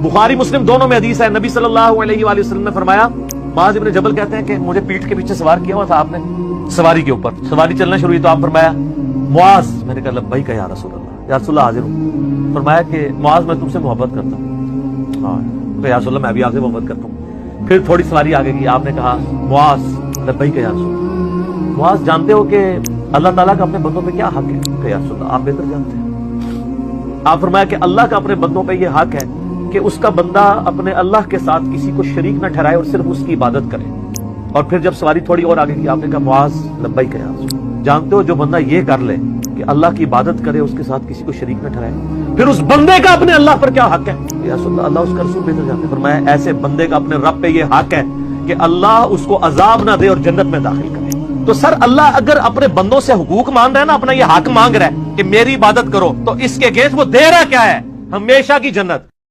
बुखारी मुस्लिम दोनों में हदीस है, नबी सल्लल्लाहु अलैहि वसल्लम ने फरमाया, मुआज़ इब्न जबल कहते हैं कि मुझे पीठ के पीछे सवार किया हुआ था आपने, सवारी के ऊपर सवारी चलना शुरू हुई तो आप फरमाया, मुआज़, मैंने कहा लब्बैक या रसूल अल्लाह, या रसूल अल्लाह हाजिर हूँ। फरमाया कि मुआज़ मैं तुमसे मोहब्बत करता हूँ। हाँ तो या रसूल अल्लाह मैं भी आपसे मोहब्बत करता हूँ। फिर थोड़ी सवारी आगे की, आपने कहा मुआज़ लब्बैक या रसूल, मुआज़ जानते हो कि अल्लाह ताला का अपने बंदों पे क्या हक है? या रसूल अल्लाह आप बेहतर जानते हैं। आप फरमाया कि अल्लाह का अपने बंदों पे ये हक है कि उसका बंदा अपने अल्लाह के साथ किसी को शरीक न ठहराए और सिर्फ उसकी इबादत करे। और फिर जब सवारी थोड़ी और आगे की, आपने कहा मुआज़ लब्बैक या रसूल, जानते हो जो बंदा ये कर ले कि अल्लाह की इबादत करे, उसके साथ किसी को शरीक न ठहराए, फिर उस बंदे का अपने अल्लाह पर क्या हक है? या रसूल अल्लाह उसका रसूल बेहतर जानते हैं। फरमाया ऐसे बंदे का अपने रब पे ये हक है कि अल्लाह उसको अजाब ना दे और जन्नत में दाखिल करे। तो सर अल्लाह अगर अपने बंदों से हुकूक मांग रहा है ना, अपना ये हक मांग रहा है कि मेरी इबादत करो, तो इसके अगेंस्ट वो दे रहा क्या है? हमेशा की जन्नत।